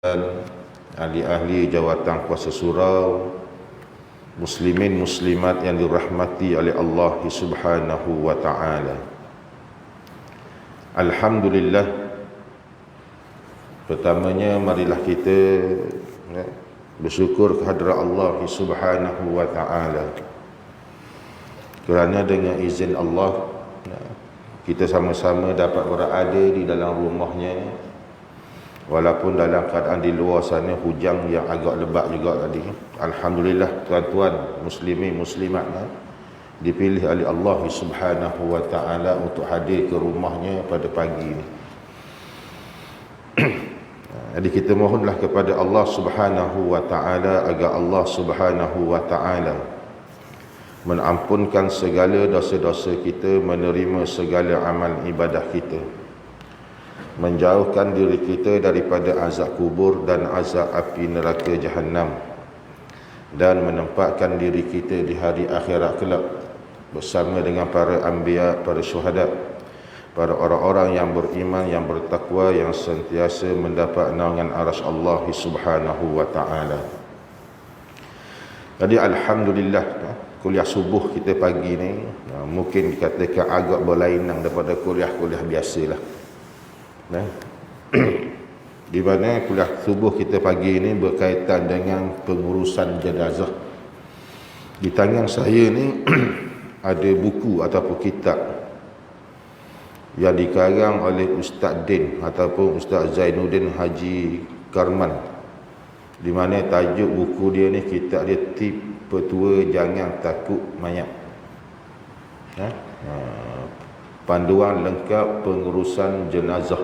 ahli-ahli jawatan kuasa surau, muslimin muslimat yang dirahmati oleh Allah Subhanahu wa taala. Alhamdulillah, pertamanya marilah kita bersyukur kehadrat Allah Subhanahu wa taala, kerana dengan izin Allah kita sama-sama dapat berada di dalam rumahnya, walaupun dalam keadaan di luar sana hujan yang agak lebat juga tadi. Alhamdulillah, tuan-tuan muslimin muslimat dipilih oleh Allah Subhanahu wa taala untuk hadir ke rumahnya pada pagi ini. Jadi kita mohonlah kepada Allah Subhanahu wa taala agar Allah Subhanahu wa taala mengampunkan segala dosa-dosa kita, menerima segala amal ibadah kita, menjauhkan diri kita daripada azab kubur dan azab api neraka Jahannam, dan menempatkan diri kita di hari akhirat kelak bersama dengan para anbiya, para syuhada, para orang-orang yang beriman, yang bertakwa, yang sentiasa mendapat naungan arasy Allah Subhanahu wa taala. Jadi alhamdulillah, kuliah subuh kita pagi ni mungkin dikatakan agak berlainan daripada kuliah-kuliah biasalah. Di mana kuliah subuh kita pagi ini berkaitan dengan pengurusan jenazah. Di tangan saya ni ada buku ataupun kitab yang dikarang oleh Ustaz Din ataupun Ustaz Zainuddin Haji Karman, di mana tajuk buku dia ni, kitab dia Tipe Tua Jangan Takut Mayat. Panduan lengkap pengurusan jenazah.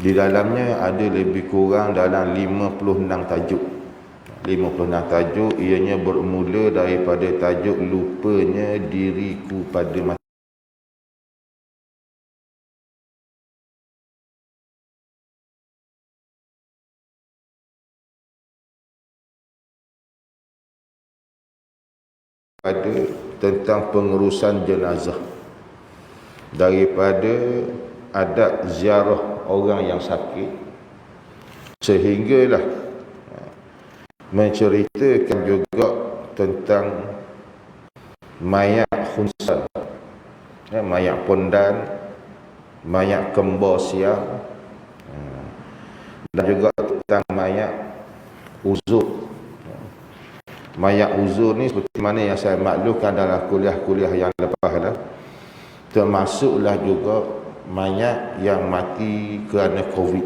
Di dalamnya ada lebih kurang dalam 56 tajuk. 56 tajuk, ianya bermula daripada tajuk lupanya diriku pada masa tentang pengurusan jenazah, daripada adab ziarah orang yang sakit, sehinggalah menceritakan juga tentang mayat khunsan, mayat pondan, mayat kembar siang, dan juga tentang mayat uzur. Mayat uzur ni seperti mana yang saya maklumkan dalam kuliah-kuliah yang lepas lah, termasuklah juga mayat yang mati kerana COVID.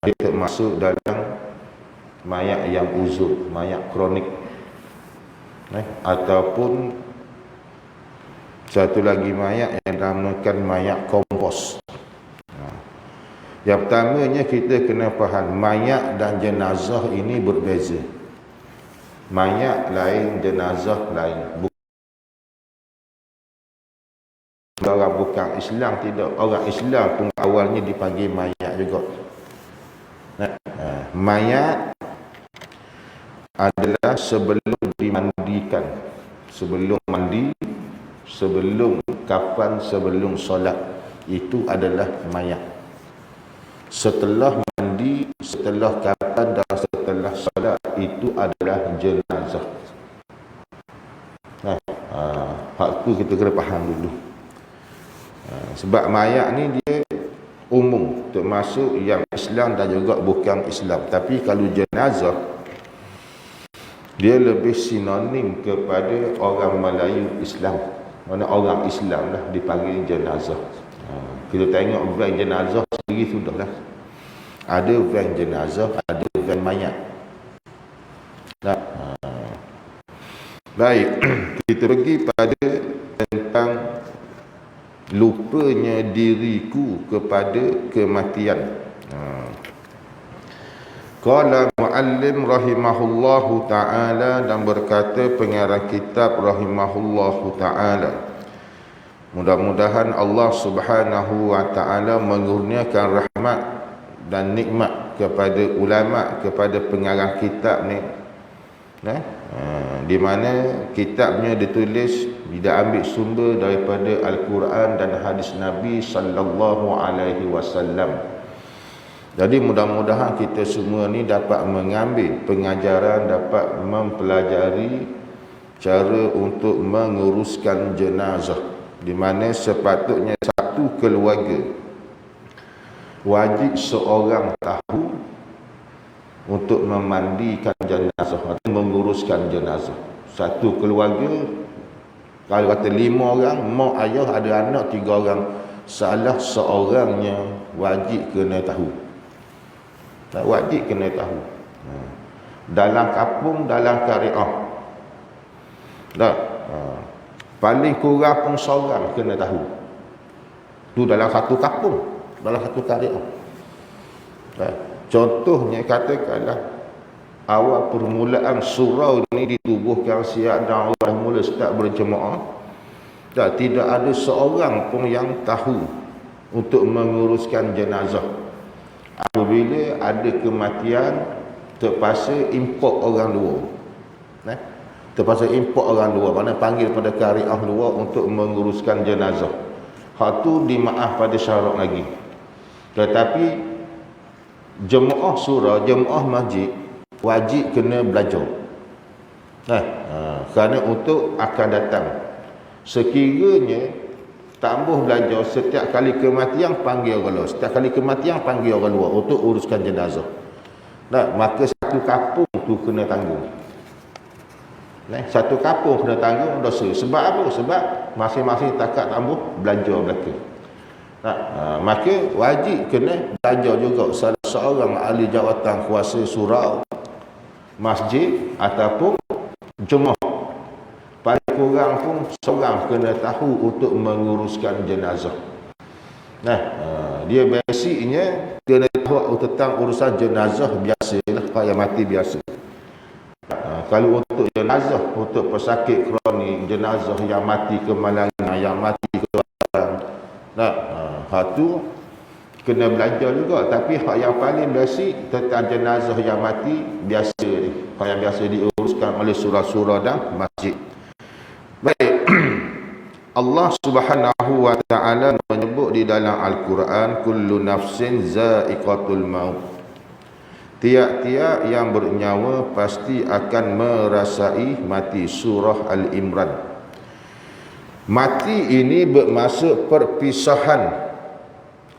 Dia termasuk dalam mayat yang uzur, mayat kronik. Ataupun satu lagi mayat yang dinamakan mayat kompos. Yang pertamanya kita kena faham, mayat dan jenazah ini berbeza. Mayat lain, jenazah lain. Orang bukan Islam tidak. Orang Islam pun awalnya dipanggil mayat juga. Mayat adalah sebelum dimandikan, sebelum mandi, sebelum kafan, sebelum solat, itu adalah mayat. Setelah mandi, setelah kafan dan setelah solat, itu adalah jenazah. Hak tu kita kena faham dulu. Sebab mayat ni dia umum, termasuk yang Islam dan juga bukan Islam. Tapi kalau jenazah, dia lebih sinonim kepada orang Melayu Islam. Mana orang Islam lah dipanggil jenazah. Kita tengok van jenazah sendiri sudahlah. Ada van jenazah, ada van mayat. Baik, kita pergi pada tentang lupanya diriku kepada kematian. Qala muallim rahimahullahu ta'ala, dan berkata pengarang kitab rahimahullahu ta'ala, mudah-mudahan Allah Subhanahu wa ta'ala mengurniakan rahmat dan nikmat kepada ulama, kepada pengarang kitab ni, di mana kitabnya ditulis, dia ambil sumber daripada Al-Quran dan hadis Nabi sallallahu alaihi wasallam. Jadi mudah-mudahan kita semua ni dapat mengambil pengajaran, dapat mempelajari cara untuk menguruskan jenazah, di mana sepatutnya satu keluarga wajib seorang tahu untuk memandikan jenazah atau menguruskan jenazah. Satu keluarga, kalau kata 5 orang, mak ayah ada anak 3 orang, salah seorangnya wajib kena tahu. Wajib kena tahu. Dalam kampung, dalam karyah, paling kurang pun seorang kena tahu. Tu dalam satu kampung, dalam satu karyah. Contohnya katakanlah awal permulaan surau ini ditubuhkan siap dan awal mula start berjemaah, tidak ada seorang pun yang tahu untuk menguruskan jenazah. Apabila ada kematian, terpaksa import orang luar. Terpaksa import orang luar, mana panggil pada karyah luar untuk menguruskan jenazah. Hak tu dimaaf pada syarat lagi. Tetapi jemaah surau, jemaah masjid wajib kena belajar. Kerana untuk akan datang, sekiranya tambah belajar, setiap kali kematian panggil orang luar, setiap kali kematian panggil orang luar untuk uruskan jenazah, maka satu kampung tu kena tanggung. Satu kampung kena tanggung dosa. Sebab apa? Sebab masing-masing takat tambah belajar belaka. Maka wajib kena belajar juga salah seorang ahli jawatan kuasa surau, masjid ataupun jemaah. Paling kurang pun seorang kena tahu untuk menguruskan jenazah. Dia basicnya kena tahu tentang urusan jenazah biasalah, yang mati biasa. Kalau untuk jenazah, untuk pesakit kronik, jenazah yang mati kemalangan, yang mati kelaparan, hak tu kena belajar juga. Tapi hak yang paling basic tentang jenazah yang mati biasa ni, hak yang biasa diuruskan oleh surau-surau dan masjid. Baik. Allah Subhanahu wa taala menyebut di dalam Al-Quran, kullu nafsin za'iqatul maut. Tiap-tiap yang bernyawa pasti akan merasai mati. Surah Al-Imran. Mati ini bermaksud perpisahan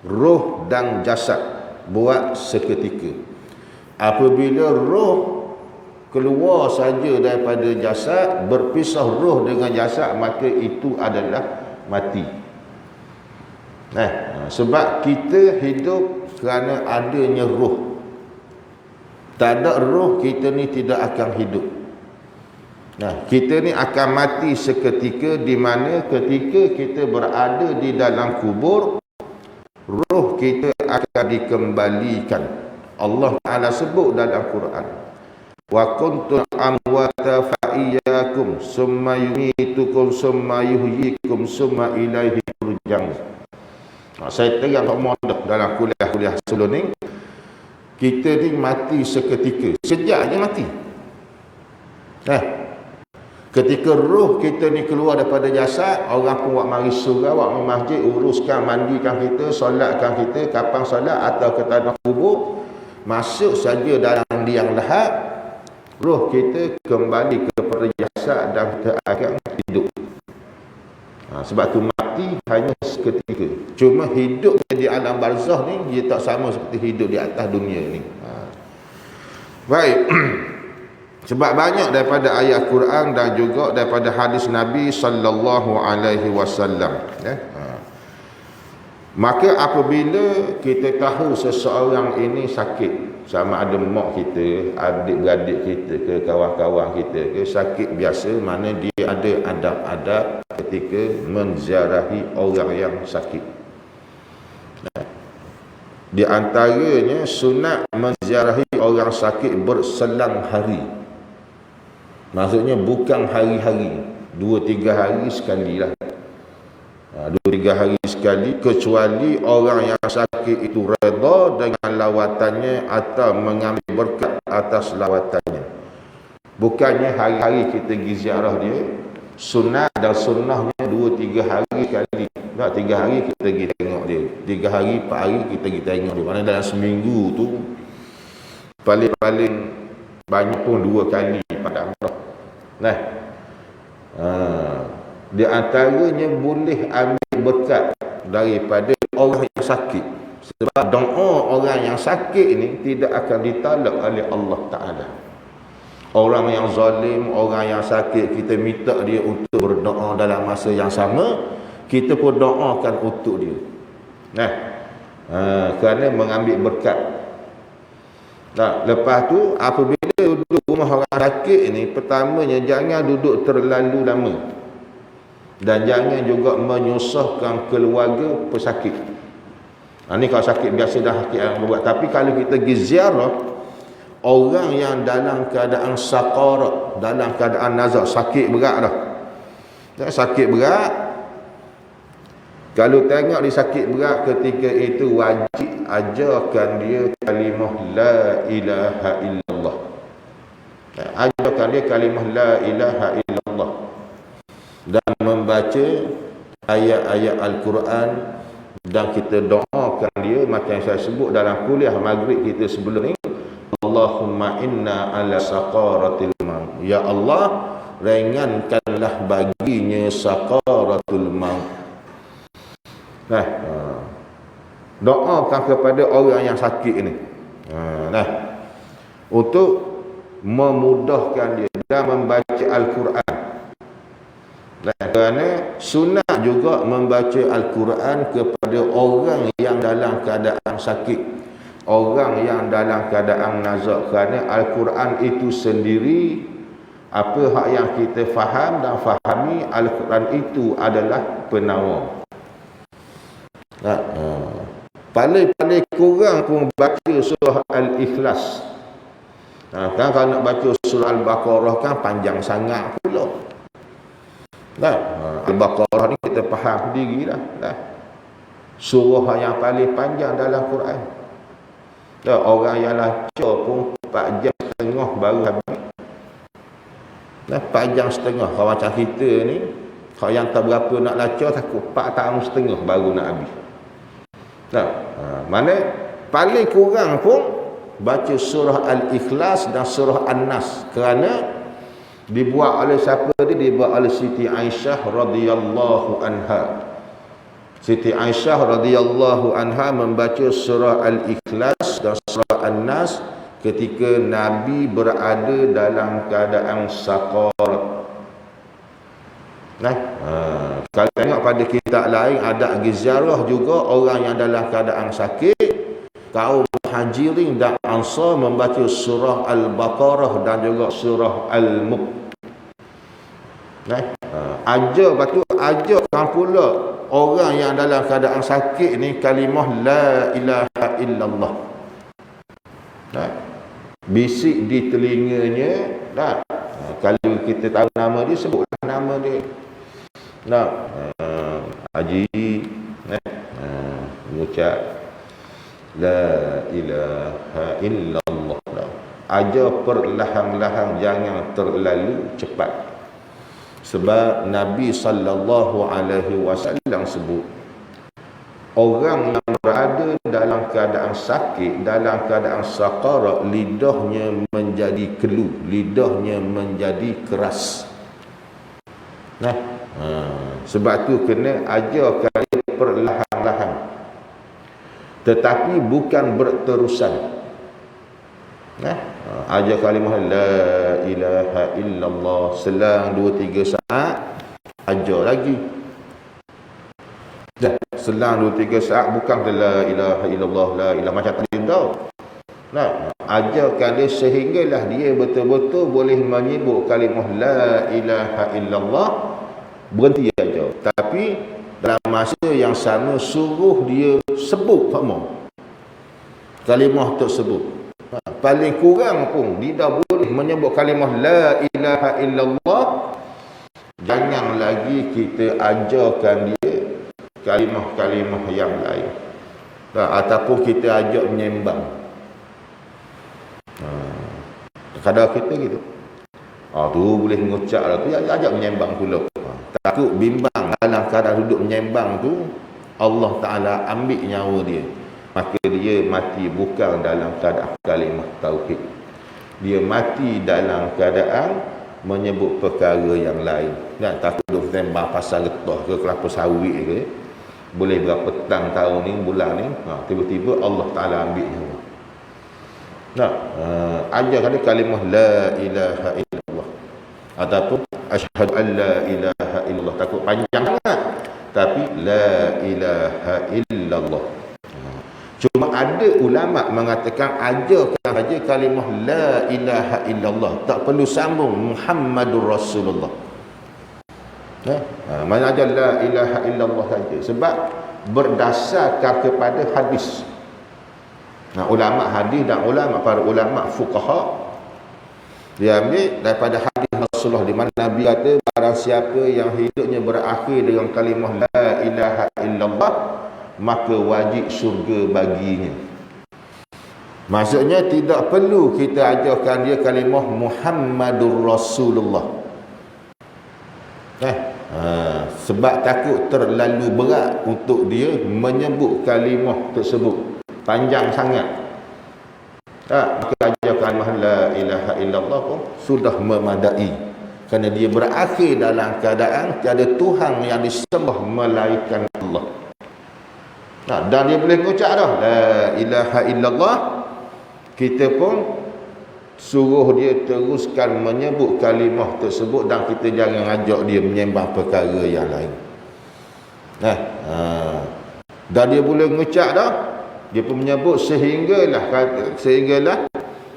roh dan jasad buat seketika. Apabila roh keluar saja daripada jasad, berpisah roh dengan jasad, maka itu adalah mati. Sebab kita hidup kerana adanya roh. Tak ada roh, kita ni tidak akan hidup. Kita ni akan mati seketika, di mana ketika kita berada di dalam kubur, roh kita akan dikembalikan. Allah Ta'ala sebut dalam Quran, wa kuntum amwata fa iyyakum summa yumitukum summa yuhyikum summa ilaihi turja'un. Saya terang dah dalam kuliah-kuliah sebelum ni, kita ni mati seketika, sejaknya mati. Ketika roh kita ni keluar daripada jasad, orang pun buat mari surau, buat mari masjid, uruskan, mandikan kita, solatkan kita, kapan solat atau ke tanah kubur, masuk saja dalam liang lahat, roh kita kembali kepada jasad dan kita akan hidup. Sebab tu mati hanya seketika. Cuma hidup di alam barzah ni dia tak sama seperti hidup di atas dunia ni. Baik. Sebab banyak daripada ayat Quran dan juga daripada hadis Nabi sallallahu alaihi wasallam, Maka apabila kita tahu seseorang ini sakit, sama ada mak kita, adik-beradik kita ke, kawan-kawan kita ke, sakit biasa, mana dia ada adab-adab ketika menziarahi orang yang sakit. Di antaranya sunat menziarahi orang sakit berselang hari. Maksudnya bukan hari-hari, 2-3 hari sekali lah. 2-3 hari sekali, kecuali orang yang sakit itu redha dengan lawatannya atau mengambil berkat atas lawatannya. Bukannya hari-hari kita pergi ziarah dia. Sunat dan sunnahnya 2-3 hari sekali. Tak, 3 hari kita pergi tengok dia. 3 hari, 4 hari kita pergi tengok dia. Mana dalam seminggu tu paling banyak pun 2 kali padang dah. Nah. Di antaranya boleh ambil berkat daripada orang yang sakit. Sebab doa orang yang sakit ni tidak akan ditolak oleh Allah Ta'ala. Orang yang zalim, orang yang sakit, kita minta dia untuk berdoa dalam masa yang sama, kita pun doakan untuk dia. Nah, kerana mengambil berkat. Nah, lepas tu apabila duduk rumah orang sakit ni, pertamanya jangan duduk terlalu lama. Dan jangan juga menyusahkan keluarga pesakit. Ni kalau sakit biasa dah sakit yang buat. Tapi kalau kita pergi ziarah orang yang dalam keadaan saqarat, dalam keadaan nazak, sakit berat dah. Sakit berat. Kalau tengok dia sakit berat ketika itu, wajib ajarkan dia kalimah la ilaha illallah. Ajarkan dia kalimah la ilaha illallah. Dan membaca ayat-ayat Al-Quran, dan kita doakan dia macam yang saya sebut dalam kuliah maghrib kita sebelum ni, Allahumma inna ala saqaratil maut. Ya Allah, ringankanlah baginya saqaratul maut. Nah, doakan kepada orang yang sakit ni. Nah, untuk memudahkan dia dan membaca Al-Quran. Kerana sunat juga membaca Al-Quran kepada orang yang dalam keadaan sakit, orang yang dalam keadaan nazak. Kerana Al-Quran itu sendiri, apa hak yang kita faham dan fahami, Al-Quran itu adalah penawar. Paling kurang pun baca surah Al-Ikhlas. Kan kalau nak baca surah Al-Baqarah kan panjang sangat pula. Al-Baqarah ni kita faham sendiri dah. Surah yang paling panjang dalam Quran. Orang yang lacak pun 4 jam setengah baru habis. 4 jam setengah. Kalau macam kita ni, kalau yang tak berapa nak lacak, takut 4 tahun setengah baru nak habis. Mana paling kurang pun baca surah Al-Ikhlas dan surah An-Nas. Kerana dibuat oleh siapa dia? Dibuat oleh Siti Aisyah radhiyallahu anha. Siti Aisyah radhiyallahu anha membaca surah Al-Ikhlas dan surah An-Nas ketika Nabi berada dalam keadaan saqarat. Kalau tengok pada kitab lain ada ziarah juga orang yang dalam keadaan sakit. Kaum Muhajirin dan Ansar membaca surah Al-Baqarah dan juga surah Al-Mulk. Ajarkan pula orang yang dalam keadaan sakit ni kalimah la ilaha illallah. Bisik di telinganya. Kalau kita tahu nama dia, sebutlah nama dia. Haji mengucap la ilaha illallah. Ajar perlahan-lahan, jangan terlalu cepat. Sebab Nabi sallallahu alaihi wasallam sebut, orang yang berada dalam keadaan sakit, dalam keadaan saqarat, lidahnya menjadi keluh, lidahnya menjadi keras. Sebab tu kena ajarkan perlahan-lahan, tetapi bukan berterusan. Ajar kalimah la ilaha illallah, selang 2-3 saat ajar lagi. Selang 2-3 saat bukan la ilaha illallah, la ilaha macam tadi tau. Ajarkan dia sehinggalah dia betul-betul boleh menyebut kalimah la ilaha illallah, berhenti aja. Tapi dalam masa yang sama suruh dia sebut kalimah tersebut. Paling kurang pun dia dah boleh menyebut kalimah la ilaha illallah. Jangan lagi kita ajarkan dia kalimah-kalimah yang lain. Ataupun kita ajak menyembang. Kadang kita gitu. Tu boleh mengucap lah tu, ajak menyembang pula. Takut bimbang dalam keadaan duduk menyembang tu, Allah Ta'ala ambil nyawa dia, maka dia mati bukan dalam keadaan kalimah tauhid. Dia mati dalam keadaan menyebut perkara yang lain. Kan takut duk sembang pasal getah ke kelapa sawit ke, boleh berapa tahun ni, bulan ni, tiba-tiba Allah Ta'ala ambil nyawa. Ajar kalimah la ilaha illallah ataupun asyhadu an la ilaha illallah. Takut panjang sangat, tapi la ilaha illallah. Cuma ada ulama mengatakan ajarkan saja kalimah la ilaha illallah, tak perlu sambung Muhammadur Rasulullah. Mana aja la ilaha illallah saja, sebab berdasarkan kepada hadis. Ulama hadis dan para ulama fuqaha, dia ambil daripada hadis Rasulullah di mana Nabi kata barang siapa yang hidupnya berakhir dengan kalimah la ilaha illallah, maka wajib syurga baginya. Maksudnya tidak perlu kita ajarkan dia kalimah Muhammadur Rasulullah. Sebab takut terlalu berat untuk dia menyebut kalimah tersebut, panjang sangat. Maka ajar kalimah la ilaha illallah pun sudah memadai, kerana dia berakhir dalam keadaan tiada Tuhan yang disembah melainkan Allah. Dan dia boleh mengucap dah la ilaha illallah, kita pun suruh dia teruskan menyebut kalimah tersebut, dan kita jangan ajak dia menyembah perkara yang lain. Dan dia boleh mengucap dah, dia pun menyebut sehinggalah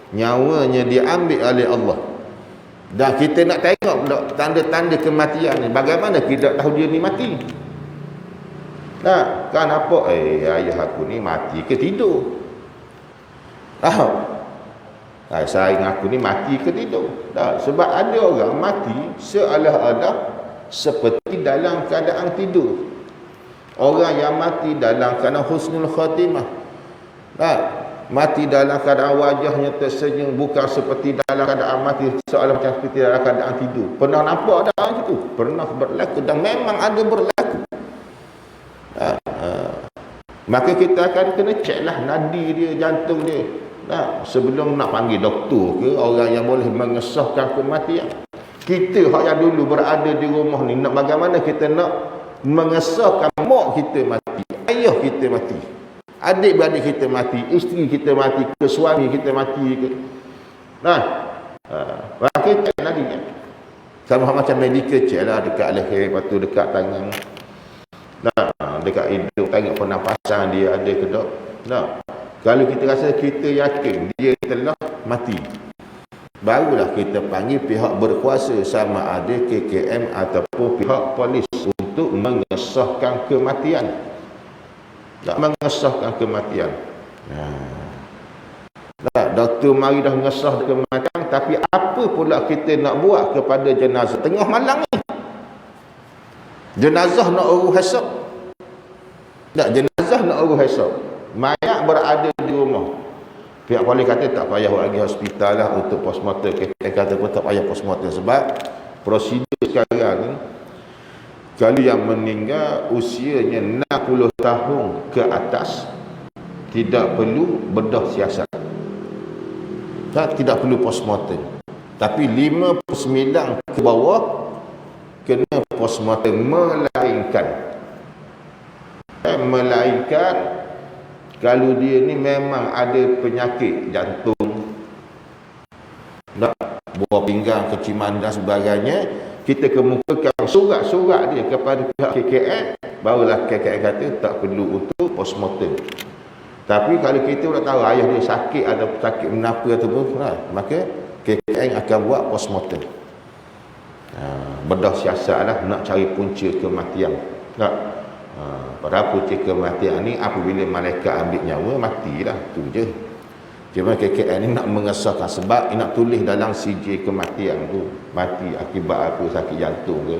nyawanya diambil oleh Allah. Dan kita nak tengok tanda-tanda kematian ni, bagaimana kita tahu dia ni mati? Kan apa? Ayah aku ni mati ke tidur? Saing aku ni mati ke tidur? Sebab ada orang mati seolah-olah seperti dalam keadaan tidur. Orang yang mati dalam keadaan husnul khatimah, mati dalam keadaan wajahnya tersenyum, bukan seperti dalam keadaan mati seolah macam seperti dalam keadaan tidur. Pernah nampak ada orang itu? Pernah berlaku, dan memang ada berlaku. Maka kita akan kena cek lah nadi dia, jantung dia, sebelum nak panggil doktor ke orang yang boleh mengesahkan kematian. Kita yang dulu berada di rumah ni, nak bagaimana kita nak mengesahkan mak kita mati, ayah kita mati, adik-beradik kita mati, isteri kita mati ke, suami kita mati ke. Maka cek nadi kan, sama macam medical cek lah, dekat leher, lepas tu dekat tangan, dekat hidung, tengok pernafasan dia ada ke tak. Kalau kita rasa kita yakin dia telah mati, barulah kita panggil pihak berkuasa, sama ada KKM ataupun pihak polis, untuk mengesahkan kematian. Mengesahkan kematian. Doktor mari dah mengesah kematian, tapi apa pula kita nak buat kepada jenazah tengah malam ni? Jenazah nak urus esok. Jenazah nak urus esok. Mayat berada di rumah. Pihak polis kata tak payah pergi hospital lah untuk postmortem. Kata pun tak payah postmortem, sebab prosedur sekarang ni, kalau yang meninggal usianya 60 tahun ke atas, tidak perlu bedah siasat, tidak perlu postmortem. Tapi 59 ke bawah kena postmortem, melainkan kalau dia ni memang ada penyakit jantung, buah pinggang, keciman dan sebagainya, kita kemukakan surat-surat dia kepada pihak KKN, barulah KKN kata tak perlu untuk postmortem. Tapi kalau kita dah tahu ayah dia sakit atau sakit menapa ataupun, maka KKN akan buat postmortem. Bedah siasat lah, nak cari punca kematian. Pada punca kematian ni, apabila malaikat ambil nyawa, matilah, tu je. Cuma KKN ni nak mengesahkan, sebab nak tulis dalam CJ kematian tu, mati akibat apa, sakit jantung ke,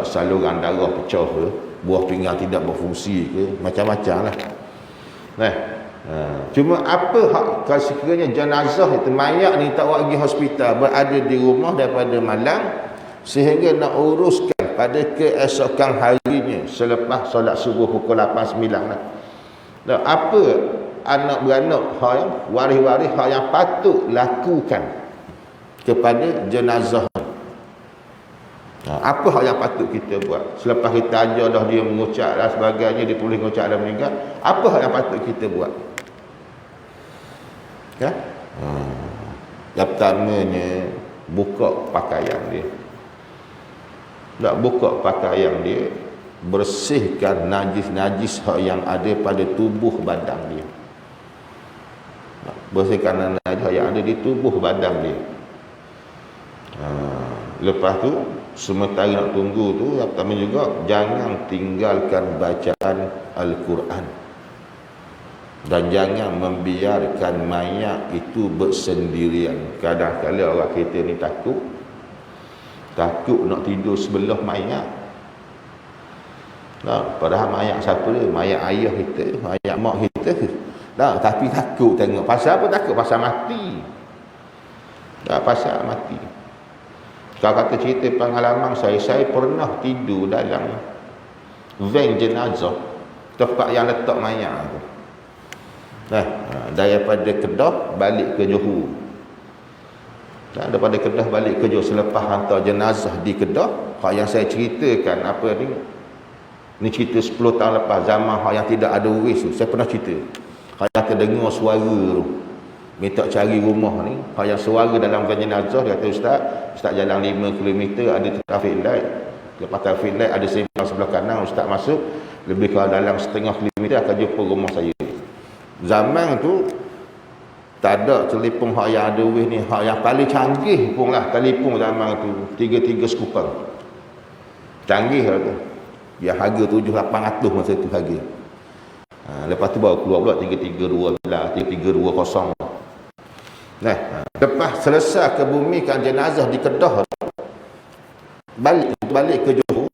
saluran darah pecah ke, buah pinggang tidak berfungsi ke, macam-macam lah. Cuma apa hak kalau sekiranya jenazah itu, mayat ni tak pergi hospital, berada di rumah daripada malam, sehingga nak uruskan pada keesokan harinya selepas solat subuh pukul 8-9 lah. Dan apa anak beranak yang waris-waris yang patut lakukan kepada jenazah? Apa hal yang patut kita buat selepas kita ajar dah dia mengucap dan sebagainya, dia boleh mengucap dan meninggal? Apa hal yang patut kita buat? Ya? Yang pertamanya, buka pakaian dia. Nak buka pakaian dia, bersihkan najis-najis yang ada pada tubuh badan dia. Bersihkan najis yang ada di tubuh badan dia. Lepas tu, sementara nak tunggu tu, yang pertama juga, jangan tinggalkan bacaan Al-Quran. Dan jangan membiarkan mayat itu bersendirian. Kadang-kadang orang kita ni takut nak tidur sebelah mayat. Padahal mayat siapa dia? Mayat ayah kita, mayat mak kita. Tapi takut tengok. Pasal apa takut? Pasal mati. Pasal mati. Kalau kata cerita pengalaman saya pernah tidur dalam van jenazah, tempat yang letak mayat tu. Daripada Kedah balik ke Johor. Daripada Kedah balik ke Johor, selepas hantar jenazah di Kedah, yang saya ceritakan apa ni cerita 10 tahun lepas, zaman yang tidak ada waris tu, saya pernah cerita. Yang terdengar suara tu, minta cari rumah ni, yang suara dalam van jenazah, dia kata Ustaz jalan 5 km ada traffic light. Lepas traffic light ada sembang sebelah kanan, Ustaz masuk lebih kurang dalam setengah kilometer akan jumpa rumah saya. Zaman tu tak ada telefon yang ada weh ni, yang paling canggih pun lah telefon zaman tu 33 skupang. Canggih lah tu. Yang harga 7-800 masa tu harga. Lepas tu baru keluar pula 332 lah, 3320. Lepas selesai kebumikan jenazah di Kedah, balik ke Johor.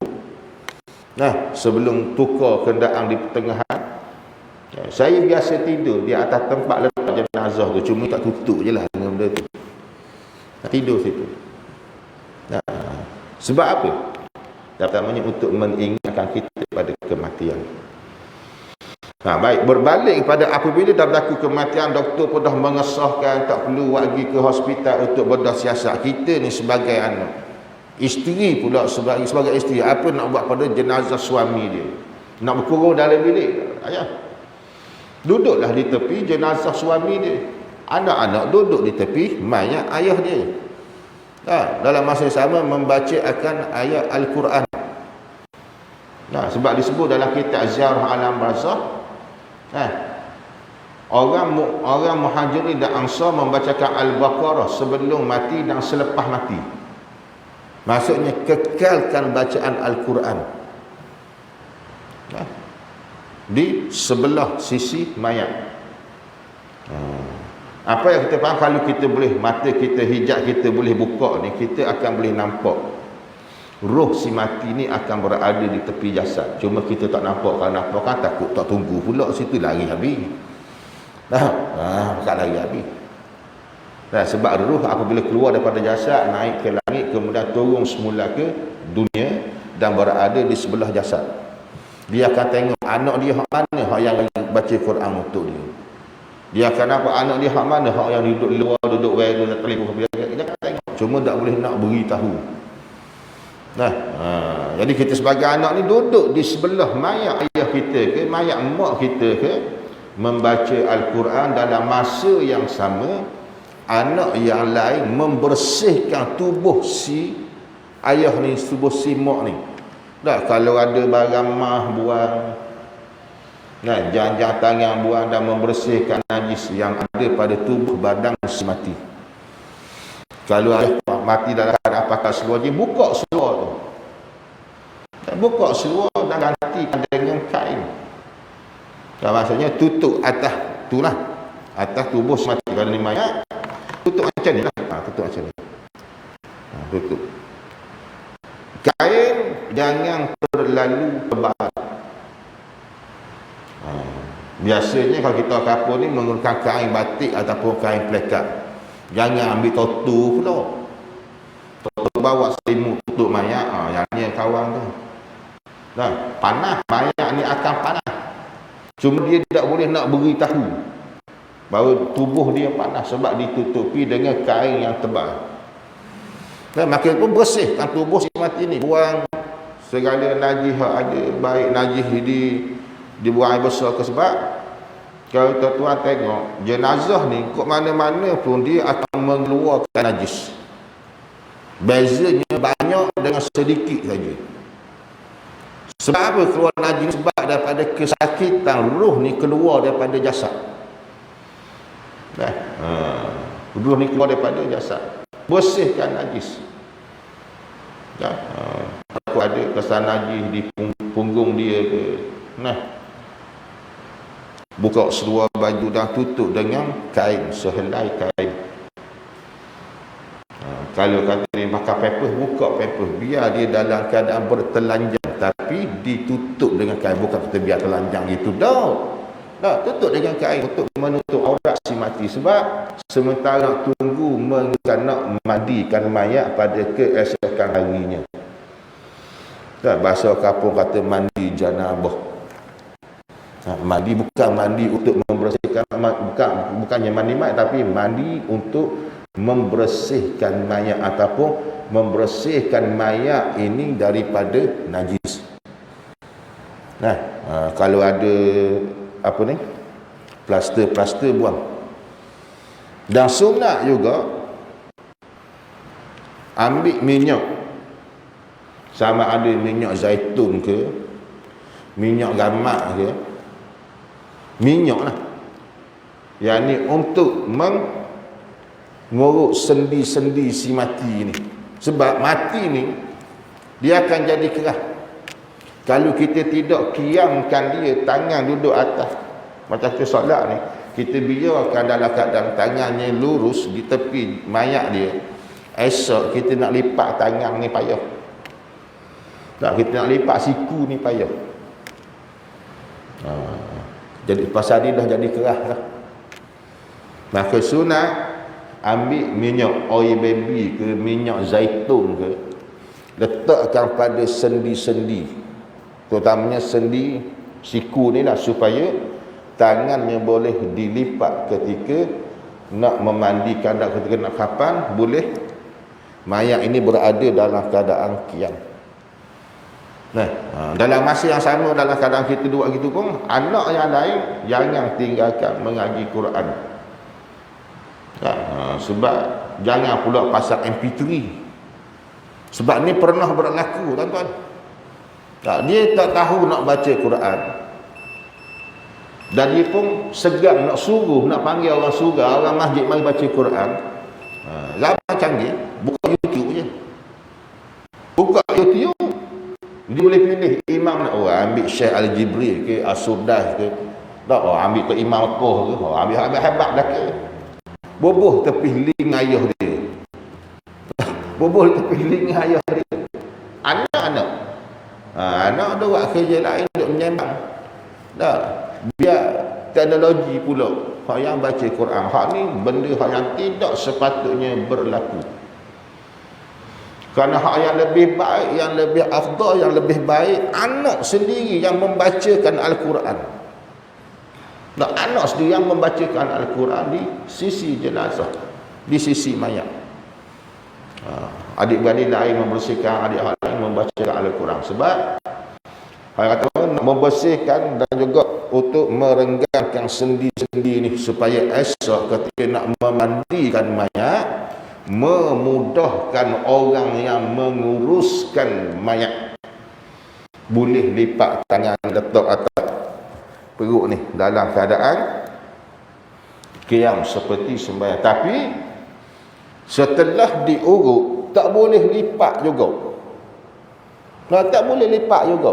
Sebelum tukar kenderaan di pertengahan, saya biasa tidur di atas tempat letak jenazah tu, cuma tak tutup je lah dengan benda tu. Tidur situ. Sebab apa? Pertamanya untuk mengingatkan kita pada kematian. Baik, berbalik kepada apabila dah berlaku kematian, doktor pun dah mengesahkan tak perlu pergi ke hospital untuk berdah siasat. Kita ni sebagai anak, isteri pula sebagai isteri, apa nak buat pada jenazah suami dia? Nak berkurung dalam bilik? Duduklah di tepi jenazah suami dia. Anak-anak duduk di tepi mayat ayah dia. Dalam masa yang sama membaca akan ayat Al-Quran. Sebab disebut dalam kitab Ziarah Alam Barzakh, orang Muhajirin dan Ansar membacakan Al-Baqarah sebelum mati dan selepas mati. Maksudnya kekalkan bacaan Al-Quran di sebelah sisi mayat. Apa yang kita faham, kalau kita boleh, mata kita, hijab kita boleh buka ni, kita akan boleh nampak roh si mati ni akan berada di tepi jasad. Cuma kita tak nampak. Kalau nampak kan takut, tak tunggu pula situ, lari habis. Tak lari habis. Sebab roh apabila keluar daripada jasad, naik ke langit, kemudian turun semula ke dunia dan berada di sebelah jasad. Dia akan tengok anak dia hak mana hak yang baca Quran untuk dia. Dia akan nampak anak dia hak mana hak yang duduk luar, duduk dalam telefon. Dia akan tengok. Cuma tak boleh nak beritahu. Jadi kita sebagai anak ni duduk di sebelah mayat ayah kita ke, mayat mak kita ke, membaca Al-Quran. Dalam masa yang sama, anak yang lain membersihkan tubuh si ayah ni, tubuh si mak ni. Kalau ada barang mah buang, jangan tangan buang, dan membersihkan najis yang ada pada tubuh badan si mati. Kalau ada mati dalam keadaan pakai seluar, dia buka seluar tu. Buka seluar dan gantikan dengan kain. Maksudnya tutup atas tu lah, atas tubuh si mati. Kalau ni mayat, tutup macam ni lah. Tutup macam ni. Tutup. Kain jangan terlalu tebal. Biasanya kalau kita kapur ni menggunakan kain batik ataupun kain plekat. Jangan ambil totu pula. Totu bawa selimut tutup mayat, yang ni kawan tu. Nah, panas, mayat ni akan panas. Cuma dia tidak boleh nak beritahu bahawa tubuh dia panas sebab ditutupi dengan kain yang tebal. Dan maka pun bersihkan tubuh si mati ni, buang segala najis ada, baik najis dibuang air besar ke. Sebab kalau tuan-tuan tengok jenazah ni kok mana-mana pun dia akan mengeluarkan najis. Bezanya banyak dengan sedikit saja. Sebab apa keluar najis? Sebab daripada kesakitan ruh ni keluar daripada jasad. Ruh ni keluar daripada jasad, bersihkan najis. Aku ada kesan najis di punggung dia ke, buka seluar baju dan tutup dengan kain, sehelai kain. Kalau kata ni pakai pampers, buka pampers, biar dia dalam keadaan bertelanjang, tapi ditutup dengan kain. Bukan kita biar telanjang gitu dah. Tutup dengan kain untuk menutup aurat si mati. Sebab sementara nak tunggu nak mandikan mayat pada keesokan harinya. Bahasa kampung kata mandi janabah. Mandi bukan mandi untuk membersihkan, bukannya mandi mayat, tapi mandi untuk membersihkan mayat ataupun membersihkan mayat ini daripada najis. Kalau ada apa ni, plaster buang. Dan sunat juga ambil minyak, sama ada minyak zaitun ke, minyak gamak ke, minyak lah, yang ni untuk mengurut sendi-sendi si mati ni. Sebab mati ni dia akan jadi kerah kalau kita tidak kiamkan dia, tangan duduk atas. Macam kita solat ni, kita biarkan dalam keadaan tangannya lurus di tepi mayat dia. Esok kita nak lipat tangan ni payah. Kita nak lipat siku ni payah. Jadi pasal dia dah jadi kerah lah. Maka sunat ambil minyak oil baby ke, minyak zaitun ke, letakkan pada sendi-sendi, terutamanya sendi siku ni lah, supaya tangannya boleh dilipat ketika nak memandikan dan ketika nak kapan, boleh mayat ini berada dalam keadaan qiyam. Dalam masa yang sama, dalam keadaan kita buat gitu pun, anak yang lain jangan tinggalkan mengaji Quran. Sebab jangan pula pasang MP3. Sebab ni pernah berlaku, tuan-tuan. Dia tak tahu nak baca Quran, dan dia pun segan nak suruh, nak panggil orang surau, orang masjid mari baca Quran. Zaman canggih, buka YouTube je. Buka YouTube, dia boleh pilih imam nak ambil Syekh Al-Jibril ke, As-Sudah ke, ambil ke Imam Koh ke, ambil hebat dah ke. Boboh tepi ling ayah dia. Boboh tepi ling ayah dia. Anak-anak anak ada buat kerja lain, duk menyembang. Biar teknologi pula hak yang baca Quran. Hak ni benda hak yang tidak sepatutnya berlaku. Kerana hak yang lebih baik, yang lebih afdal, yang lebih baik, anak sendiri yang membacakan Al-Quran. Anak sendiri yang membacakan Al-Quran di sisi jenazah, di sisi mayat. Adik-beradik lain membersihkan, adik lain membacakan Al-Quran. Sebab kata membersihkan dan juga untuk merenggangkan sendi-sendi ni, supaya esok ketika nak memandikan mayat, memudahkan orang yang menguruskan mayat. Boleh lipat tangan, letak atas perut ni dalam keadaan qiyam seperti sembahyang. Tapi setelah diurut tak boleh lipat juga. Tak boleh lipat juga.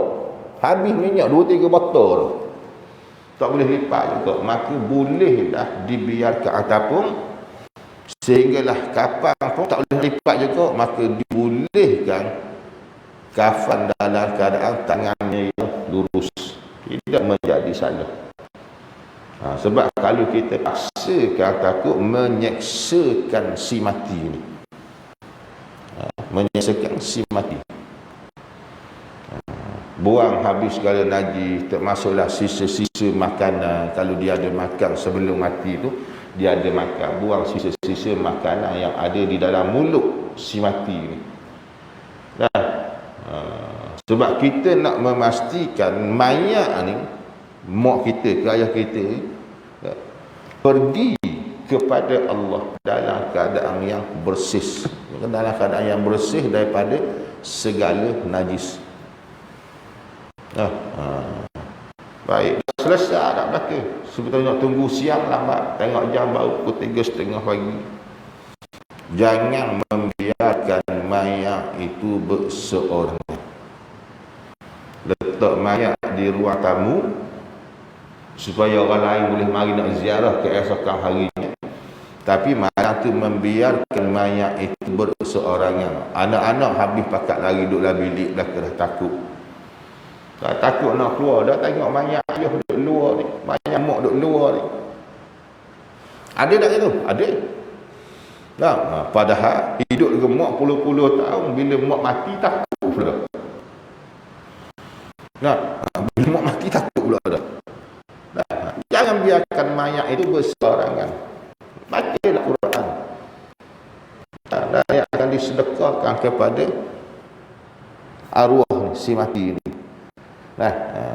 Habis minyak 2-3 botol, tak boleh lipat juga. Maka bolehlah dibiarkan, ataupun sehinggalah kapan pun tak boleh lipat juga, maka dibolehkan kafan dalam keadaan tangannya yang lurus, tidak menjadi salah. Sebab kalau kita paksakan, takut menyeksakan si mati ni. menyaksikan si mati. Buang habis segala najis, termasuklah sisa-sisa makanan. Kalau dia ada makan sebelum mati tu, dia ada makan, buang sisa-sisa makanan yang ada di dalam mulut si mati ni. Sebab kita nak memastikan mayat ni, mak kita ke ayah kita ni, pergi kepada Allah dalam keadaan yang bersih, dalam keadaan yang bersih daripada segala najis. Baik, selesai dah belaka. Sebetulnya tunggu siang lambat, tengok jam baru pukul 3:30 pagi. Jangan membiarkan mayat itu berseorangan. Letak mayat di ruang tamu supaya orang lain boleh mari nak ziarah keesokan harinya. Tapi malam tu membiarkan mayat itu berseorangan. Anak-anak habis pakat lari duduk dalam bilik belaka, dah takut. Dah takut nak keluar, dah tengok mayat ayah duduk luar ni, mayat mak duduk luar ni. Ada tak itu? Ada. Padahal hidup dengan mak puluh-puluh tahun, bila mak mati takut pula. Bila mak mati takut pula dah. Jangan biarkan mayat itu berseorangan. Bacalah Quran. Dan yang akan disedekahkan kepada arwah ni, si mati ni.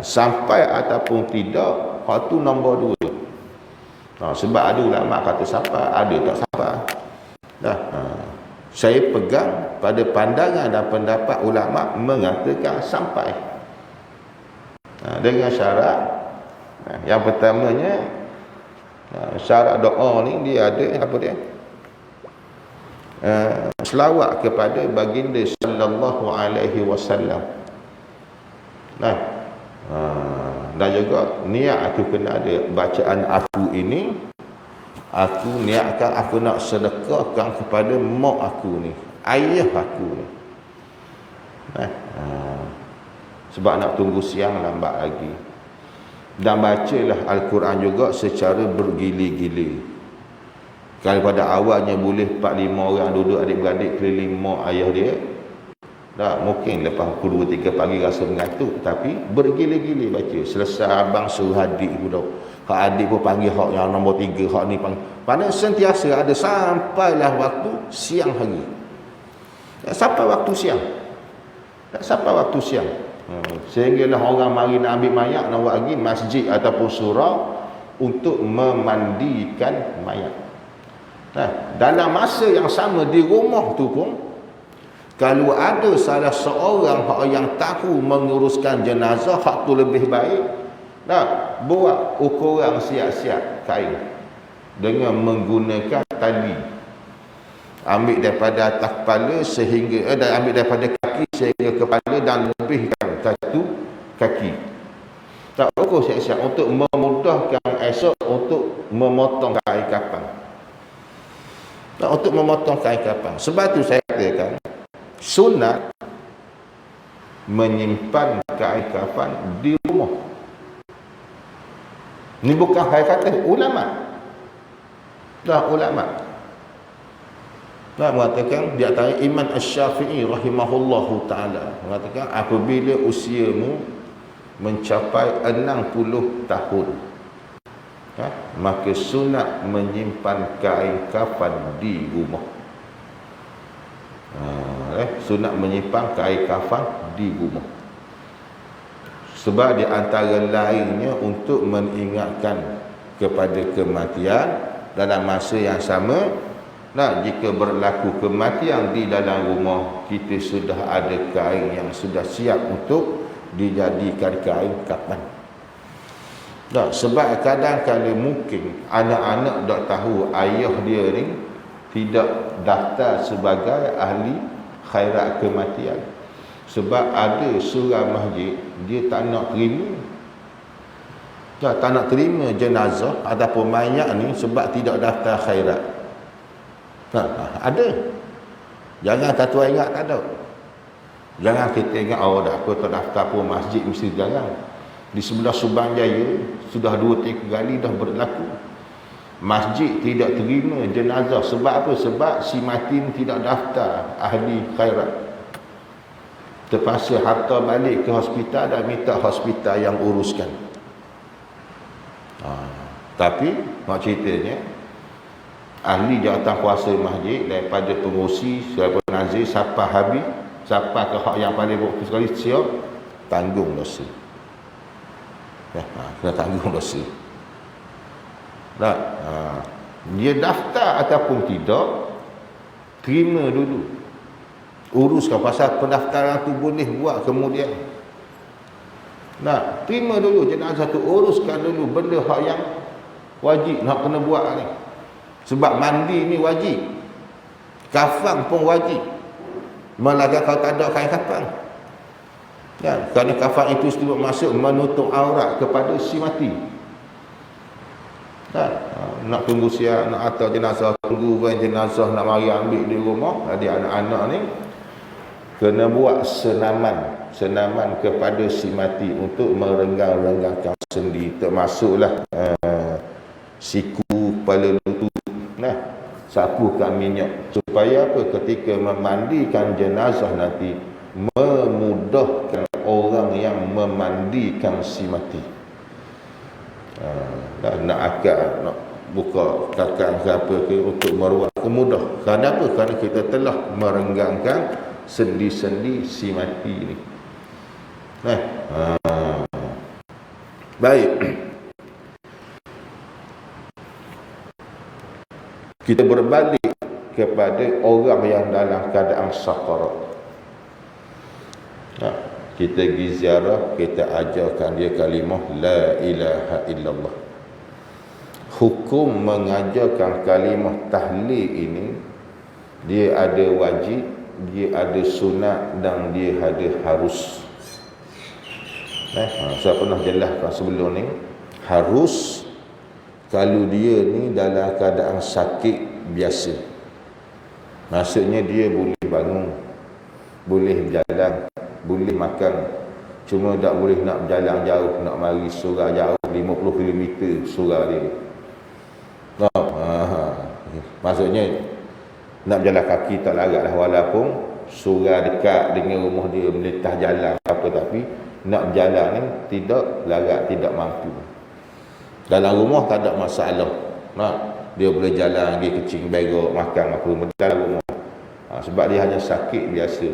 Sampai ataupun tidak, hal tu nombor 2. Sebab ada ulama kata sampai, ada tak sampai. Saya pegang pada pandangan dan pendapat ulama mengatakan sampai. Dengan syarat, yang pertamanya, syarat doa ni dia ada apa dia? Selawat kepada baginda sallallahu alaihi wasallam. Dan juga niat aku kena ada bacaan aku ini, aku niatkan aku nak sedekahkan kepada mak aku ni, ayah aku ni. Sebab nak tunggu siang lambat lagi. Dan bacalah Al-Quran juga secara bergili-gili. Kalau pada awalnya boleh 4-5 orang duduk adik-beradik keliling mak ayah dia, tak mungkin lepas pukul 2-3 pagi rasa mengantuk. Tapi bergili-gili baca. Selesai abang suruh adik pun, hak adik pun panggil hak yang nombor 3, hak ni panggil. Padahal sentiasa ada sampailah waktu siang hari. Sampai waktu siang. Sampai waktu siang. Sehinggalah orang mari nak ambil mayat, nak buat lagi masjid ataupun surau untuk memandikan mayat. Dalam masa yang sama di rumah tu pun, kalau ada salah seorang yang tahu menguruskan jenazah, hak tu lebih baik, buat ukuran siap-siap kain dengan menggunakan tali. Ambil daripada atas kepala sehingga ambil daripada kaki sehingga kepala dan lebihkan satu kaki. Tak ukur siap-siap untuk memudahkan esok untuk memotong kain kafan. Untuk memotong kain kafan. Sebab tu saya katakan sunat menyimpan kain kafan di rumah. Ini bukan saya kata ulama. Ulama mengatakan, di antara Imam Asy-Syafi'i rahimahullahu ta'ala mengatakan, apabila usiamu mencapai 60 tahun, maka sunat menyimpan kain kafan di rumah. Sunat menyimpan kain kafan di rumah. Sebab di antara lainnya untuk mengingatkan kepada kematian dalam masa yang sama. Jika berlaku kematian di dalam rumah, kita sudah ada kain yang sudah siap untuk dijadikan kain kafan. Sebab kadang-kadang mungkin anak-anak tak tahu ayah dia ni tidak daftar sebagai ahli khairat kematian. Sebab ada surah masjid dia tak nak terima. Tak nak terima jenazah ataupun mayat ni sebab tidak daftar khairat. Ada. Jangan kata ingat tak ada. Jangan kita ingat dah aku tak daftar pun masjid mesti jangan. Di sebelah Subang Jaya sudah 2-3 kali dah berlaku. Masjid tidak terima jenazah. Sebab apa? Sebab si mati ni tidak daftar ahli khairat. Terpaksa harta balik ke hospital dan minta hospital yang uruskan. Tapi nak ceritanya, ahli jawatan kuasa masjid daripada pengurusi, daripada nazir, siapa habis, siapa ke hak yang paling berukti sekali, siap tanggung dosa. Kena tanggung dosa. Tak? Dia daftar ataupun tidak, terima dulu, uruskan. Pasal pendaftaran tu boleh buat kemudian. Nah, terima dulu jenazah tu, uruskan dulu benda hak yang wajib nak kena buat ni. Sebab mandi ni wajib, kafan pun wajib, malahkan kalau tak ada kain kafan. Kan? Kerana kafan itu sebab masuk menutup aurat kepada si mati. Kan? Nak tunggu siap, nak hantar jenazah, tunggu kan jenazah nak mari ambil di rumah. Jadi anak-anak ni kena buat senaman kepada si mati untuk merenggang-renggangkan sendi, termasuklah siku, kepala lutut, sapukan minyak, supaya apa? Ketika memandikan jenazah nanti memudahkan orang yang memandikan si mati. Nak akad, nak buka kakak ke apa ke untuk meruat, kemudah. Kerana apa? Kerana kita telah merenggangkan sendi-sendi si mati ni. Baik, kita berbalik kepada orang yang dalam keadaan sakarat. Kita pergi ziarah, kita ajarkan dia kalimah la ilaha illallah. Hukum mengajarkan kalimah tahlil ini, dia ada wajib, dia ada sunat dan dia ada harus. Saya pernah jelaskan sebelum ni, harus kalau dia ni dalam keadaan sakit biasa. Maksudnya dia boleh bangun, boleh berjalan, boleh makan, cuma tak boleh nak berjalan jauh, nak mari surau jauh 50 km surau dia. Maksudnya nak berjalan kaki tak larat lah, walaupun surau dekat dengan rumah dia, melintah jalan apa, tapi nak berjalan ni tidak larat, tidak mampu. Dalam rumah tak ada masalah. Dia boleh jalan pergi kecing, berok, makan apa dalam rumah. Sebab dia hanya sakit biasa.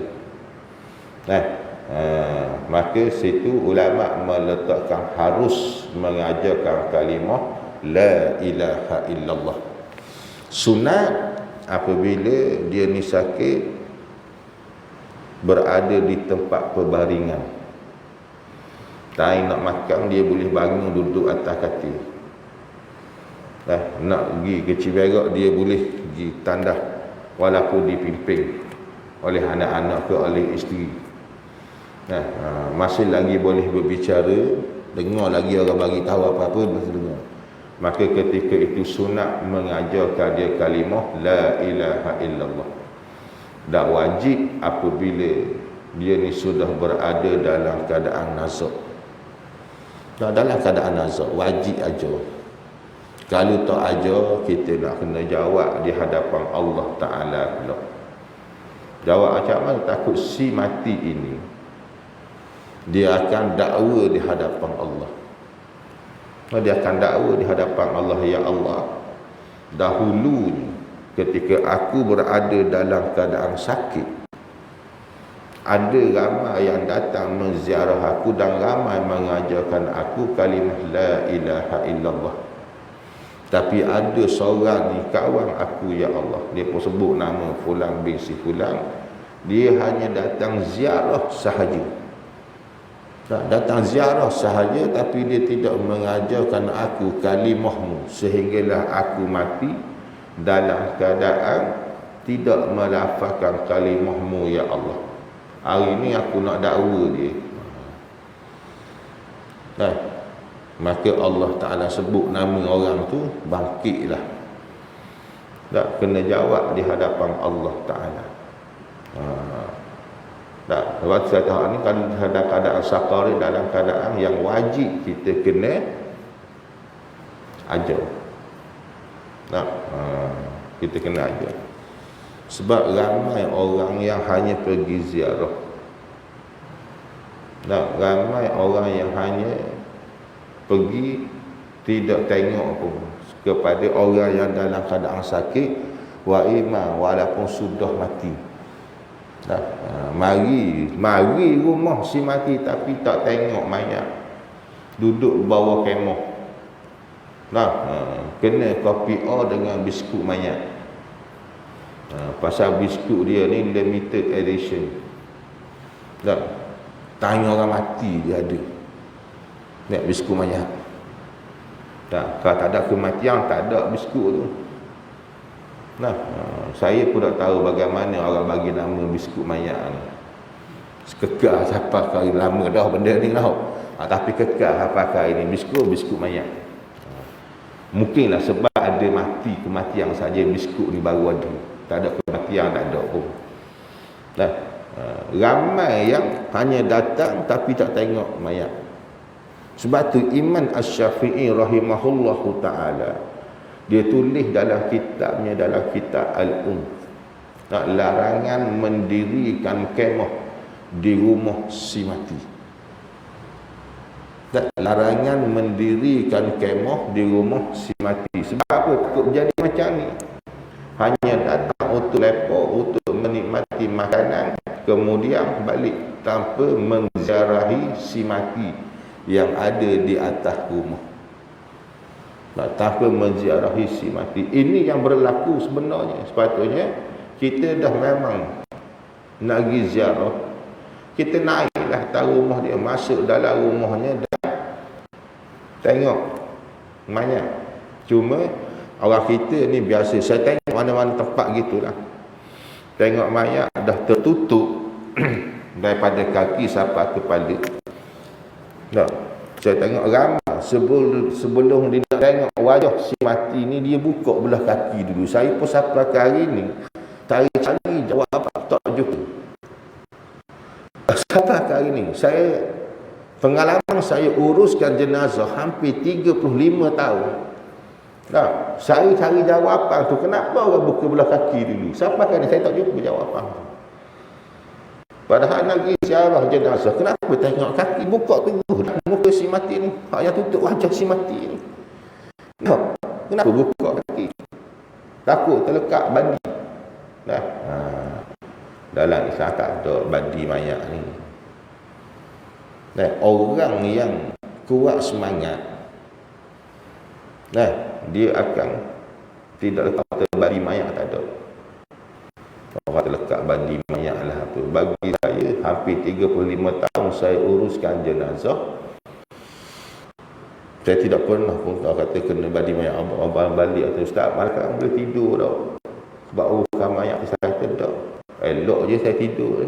Maka situ ulama meletakkan harus mengajarkan kalimah la ilaha illallah. Sunat apabila dia ni sakit, berada di tempat perbaringan. Tak nak makan, dia boleh bangun duduk atas katil. Nak pergi ke Ciberok, dia boleh pergi tandas walaupun dipimpin oleh anak-anak ke oleh isteri. Masih lagi boleh berbicara, dengar lagi orang bagi tahu apa-apa, masih dengar. Maka ketika itu sunat mengajarkan dia kalimah la ilaha illallah. Dan wajib apabila dia ni sudah berada dalam keadaan nazak. Dalam keadaan nazak wajib ajar. Kalau tak ajar, kita nak kena jawab di hadapan Allah Ta'ala pula. Jawab macam mana? Takut si mati ini dia akan dakwa di hadapan Allah. Dia akan dakwa di hadapan Allah, ya Allah, dahulu ketika aku berada dalam keadaan sakit, ada ramai yang datang menziarah aku dan ramai mengajarkan aku kalimah la ilaha illallah. Tapi ada seorang ni kawan aku, ya Allah, dia pun sebut nama fulan bin si fulan, dia hanya datang ziarah sahaja. Datang ziarah sahaja, tapi dia tidak mengajarkan aku kalimahmu, sehinggalah aku mati dalam keadaan tidak melafazkan kalimahmu, ya Allah. Hari ni aku nak dakwa dia. Maka Allah Ta'ala sebut nama orang tu, bangkitlah. Tak kena jawab di hadapan Allah Ta'ala. Tak, sebab saya tahu ni kan dalam keadaan sakaraat, dalam keadaan yang wajib kita kena ajar. Nah, kita kena aja. Sebab ramai orang yang hanya pergi ziarah. Nah, ramai orang yang hanya pergi tidak tengok pun kepada orang yang dalam keadaan sakit wa iman walaupun sudah mati. Nah, mari rumah si mati tapi tak tengok mayat. Duduk bawah kemah. Nah, kena kopi O dengan biskut mayat. Pasal biskut dia ni limited edition. Nah, tanya orang mati dia ada. Nak biskut mayat. Nah, kalau tak ada kematian, tak ada biskut tu. Nah, saya pun tak tahu bagaimana orang bagi nama biskut mayat ni. Kekal siapa kali lama dah benda ni tau. Tapi kekal apa kali ni biskut mayat. Mungkinlah sebab ada mati kematian saja biskut ni baru ada. Tak ada kematian, tak ada pun. Nah, ramai yang hanya datang tapi tak tengok mayat. Sebab tu Imam Asy-Syafi'i rahimahullahu ta'ala, dia tulis dalam kitabnya, dalam kitab larangan mendirikan kemah di rumah si mati. Larangan mendirikan kemah di rumah si mati. Sebab apa? Takut jadi macam ni. Hanya datang untuk lepak, untuk menikmati makanan, kemudian balik tanpa menziarahi si mati yang ada di atas rumah. Tanpa menziarahi si mati. Ini yang berlaku sebenarnya. Sepatutnya kita dah memang nak pergi ziarah, kita naiklah atas rumah dia, masuk dalam rumahnya dan tengok mayat. Cuma orang kita ni biasa, saya tengok mana-mana tempat gitulah, tengok mayat dah tertutup daripada kaki sampai kepala. Nah, saya tengok ramai sebelum dia nak tengok wajah si mati ni, dia buka belah kaki dulu. Saya pun sampai ke hari ni cari jawab apa tak jumpa. Sampai ke hari ni pengalaman saya uruskan jenazah hampir 35 tahun. Nah, saya cari jawapan tu, kenapa orang buka belah kaki dulu. Sampai kali saya tak jumpa jawapan tu. Padahal lagi ziarah jenazah, kenapa tengok kaki buka terus muka si mati ni, hak yang tutup wajah si mati ni. Nah, kenapa buka kaki? Takut terlekat bandi. Nah, dalam Islam tak ada bandi mayat ni. Nah, orang yang kuat semangat, nah, dia akan tidak letak bandi mayat, tak ada. Orang terlekat bandi mayat lah apa. Bagi saya, hampir 35 tahun saya uruskan jenazah, saya tidak pernah pun kata kena bandi mayat. Abang balik atau ustaz, malam boleh tidur tau. Sebab uruskan mayat saya tidak. Elok je saya tidur.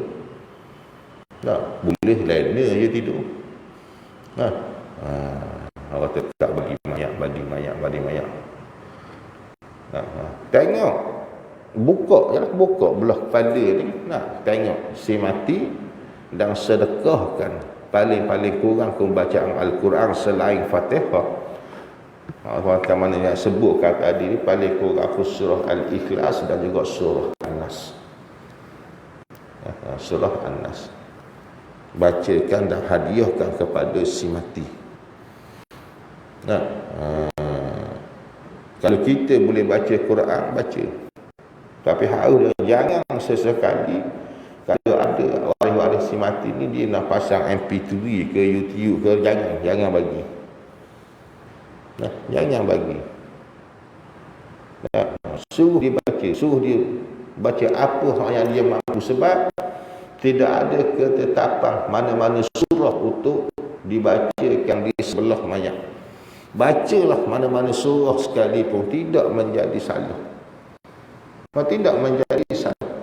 Tak, boleh lena je tidur. Orang terlekat bandi mayat. Tengok, buka belah kepala ni, nak tengok si mati dan sedekahkan paling-paling kurang pembacaan Al-Quran selain Fatihah. Macam mana yang sebutkan tadi ni, paling kurang surah Al-Ikhlas dan juga surah An-Nas. Surah An-Nas bacakan dan hadiahkan kepada si mati. Kalau kita boleh baca Quran, baca. Tapi harus jangan sesekali kalau ada waris-waris si mati ni dia nak pasang MP3 ke YouTube ke, jangan bagi. Jangan bagi. Suruh dia baca apa yang dia mampu, sebab tidak ada ketetapan mana-mana surah untuk dibacakan di sebelah mayat. Bacalah mana-mana surah sekalipun, tidak menjadi salah. Tidak menjadi salah.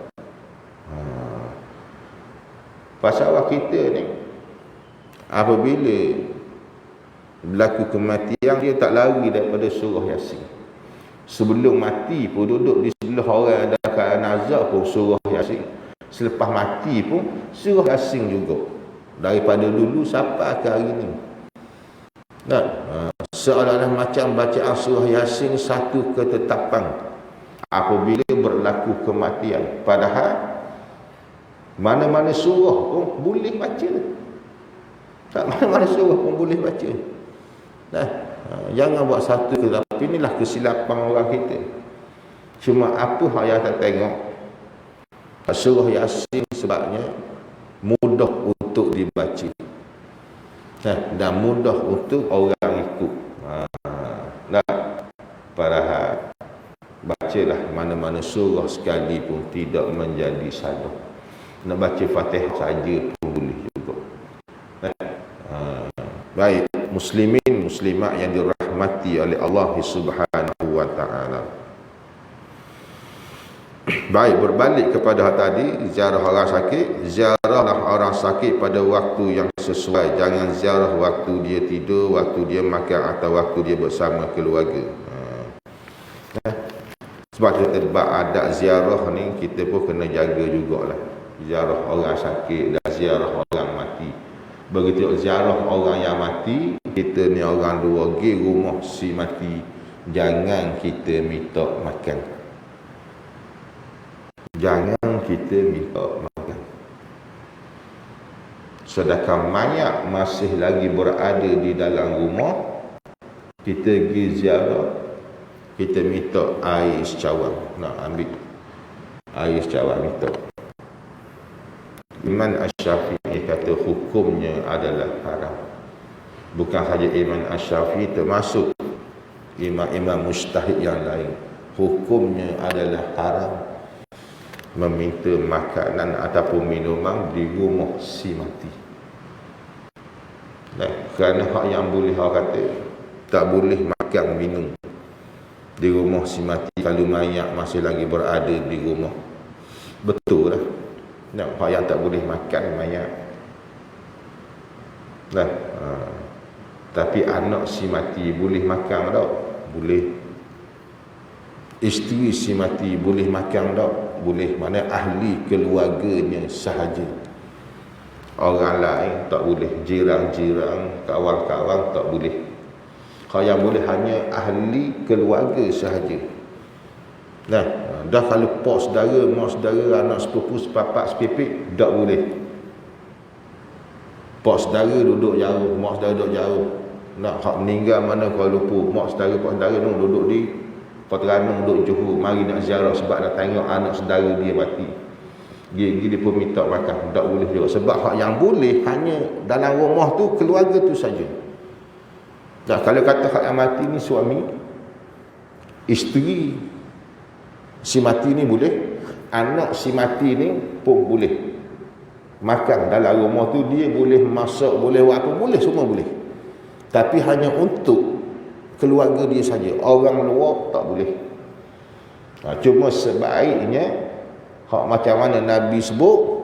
Pasal kita ni, apabila berlaku kematian, dia tak lari daripada surah Yasin. Sebelum mati pun duduk di sebelah orang yang ada keadaan azab pun surah Yasin. Selepas mati pun surah Yasin juga. Daripada dulu sampai ke hari ni. Nah, seolah-olah macam bacaan surah Yasin satu ketetapan apabila berlaku kematian. Padahal mana-mana surah pun boleh baca. Tak, mana-mana surah pun boleh baca. Nah, jangan buat satu ke, tapi inilah kesilapan orang kita. Cuma apa yang tak tengok, surah Yasin sebabnya mudah untuk dibaca. Nah, dan mudah untuk orang ikut. Nah, padahal bacalah mana-mana surah sekali pun tidak menjadi salah. Nak baca Fatihah saja pun boleh juga. Baik, muslimin muslimat yang dirahmati oleh Allah Subhanahu wa taala. Baik, berbalik kepada tadi, ziarah orang sakit. Ziarahlah orang sakit pada waktu yang sesuai. Jangan ziarah waktu dia tidur, waktu dia makan atau waktu dia bersama keluarga. Sebab kita bab adab ziarah ni, kita pun kena jaga jugalah. Ziarah orang sakit dan ziarah orang mati. Begitu ziarah orang yang mati, kita ni orang dua pergi rumah si mati, jangan kita minta makan. Jangan kita minta makan. Sedangkan mayat masih lagi berada di dalam rumah, kita pergi ziarah, kita minta air secawang, nak ambil air secawang minta. Imam Asy-Syafi'i kata hukumnya adalah haram. Bukan saja Imam Asy-Syafi'i, termasuk imam-imam mujtahid yang lain, hukumnya adalah haram meminta makanan ataupun minuman di rumah si mati. Kerana hak yang boleh orang kata tak boleh makan minum di rumah si mati kalau mayat masih lagi berada di rumah. Betul lah. Hak yang tak boleh makan mayat. Tapi anak si mati boleh makan tak? Boleh. Isteri si mati boleh makan tak? Boleh. Mana ahli keluarganya sahaja. Orang lain tak boleh. Jiran-jiran, kawan-kawan tak boleh. Kalau yang boleh hanya ahli keluarga sahaja. Dah kalau pak saudara, mak saudara, anak sepupu, sepapak, sepipik, tak boleh. Pak saudara duduk jauh, mak saudara duduk jauh. Nak hak meninggal mana Kuala Lumpur, mak saudara, pak saudara tu duduk di Terengganu, duduk Johor, mari nak ziarah sebab nak tengok anak saudara dia mati. Dia pun minta makan, tak boleh juga. Sebab hak yang boleh hanya dalam rumah tu, keluarga tu saja. Kalau kata hak yang mati ni suami, isteri si mati ni boleh, anak si mati ni pun boleh makan dalam rumah tu, dia boleh masak, boleh buat apa, boleh, semua boleh. Tapi hanya untuk keluarga dia saja, orang luar tak boleh. Cuma sebaiknya hak macam mana Nabi sebut,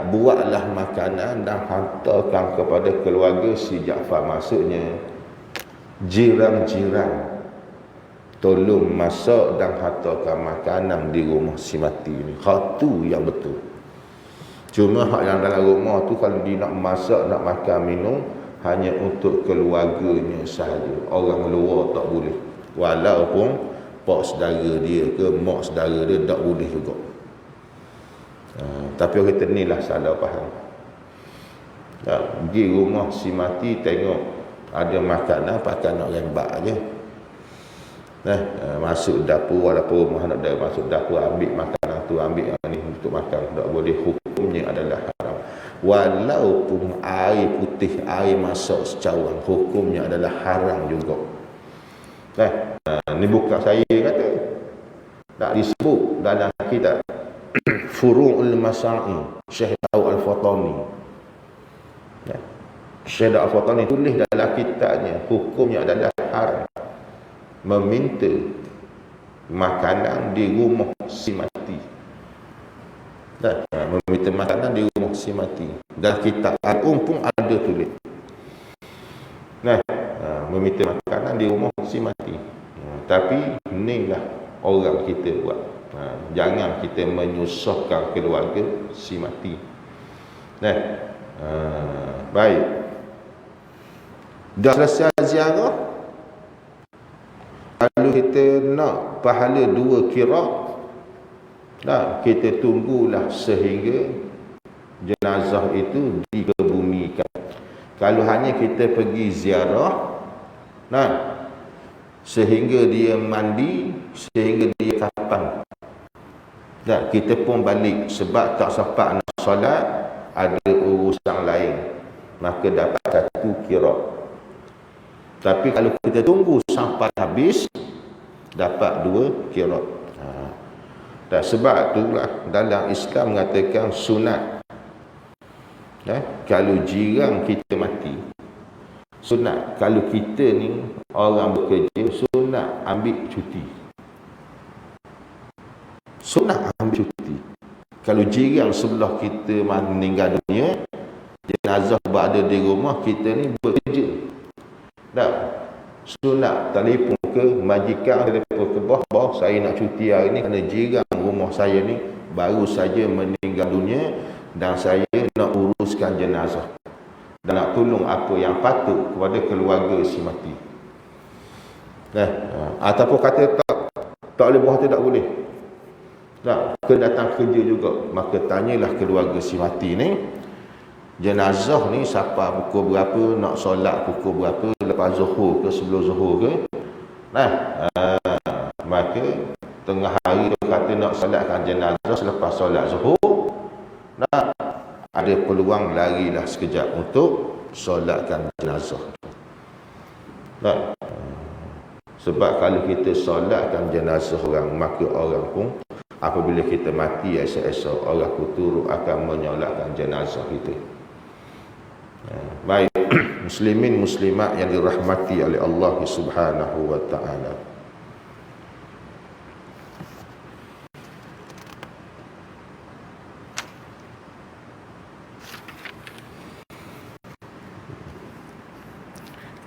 buatlah makanan dan hantarkan kepada keluarga si Jaafar. Maksudnya jiran-jiran tolong masak dan hantarkan makanan di rumah si mati ni. Hak tu yang betul. Cuma hak yang dalam rumah tu, kalau dia nak masak, nak makan, minum, hanya untuk keluarganya sahaja. Orang luar tak boleh. Walaupun pak saudara dia ke mak saudara dia tak boleh juga. Tapi orang kita ni lah salah faham. Pergi rumah si mati, tengok ada makanan, pakai nak rembak je. Masuk dapur, walaupun rumah nak ada, masuk dapur, ambil makanan tu, ambil yang ni untuk makan, tak boleh. Hukumnya adalah haram. Walaupun air putih, air masak secawang, hukumnya adalah haram juga. Ni bukan saya kata, tak disebut dalam kitab Furu'ul Masa'i Syekh Al-Fatani. Syekh Al-Fatani tulis dalam kitabnya, hukumnya adalah haram meminta makanan di rumah si mati. Meminta makanan di rumah si mati. Dan kitab pun ada tulis. Meminta makanan di rumah si mati. Tapi inilah orang kita buat. Jangan kita menyusahkan keluarga si mati. Baik. Dah selesai ziarah, kalau kita nak pahala 2 qirat, nah, kita tunggulah sehingga jenazah itu dikebumikan. Kalau hanya kita pergi ziarah, nah, sehingga dia mandi, sehingga dia kafan, nah, kita pun balik sebab tak sempat nak solat, ada urusan lain, maka dapat 1 qirat. Tapi kalau kita tunggu sampai habis, dapat 2 qirat. Dan sebab itulah dalam Islam mengatakan sunat, kalau jiran kita mati, sunat kalau kita ni orang bekerja, sunat ambil cuti. Sunat ambil cuti. Kalau jiran sebelah kita meninggal dunia, jenazah berada di rumah, kita ni bekerja, tak, sunat telefon ke majikan, telefon ke bawah, saya nak cuti hari ni kerana jiran rumah saya ni baru saja meninggal dunia dan saya nak uruskan jenazah dan nak tolong apa yang patut kepada keluarga si mati. Ataupun kata tak boleh buat, tak boleh, tak, kena datang kerja juga, maka tanyalah keluarga si mati ni, jenazah ni siapa pukul berapa, nak solat pukul berapa, lepas zuhur ke sebelum zuhur ke. Maka tengah hari tu kata nak solatkan jenazah selepas solat zuhur, nah, ada peluang larilah sekejap untuk solatkan jenazah. Nah, sebab kalau kita solatkan jenazah orang, maka orang pun apabila kita mati esok-esok, orang pun turut akan menyolatkan jenazah kita. Baik, muslimin muslimat yang dirahmati oleh Allah Subhanahu wa taala.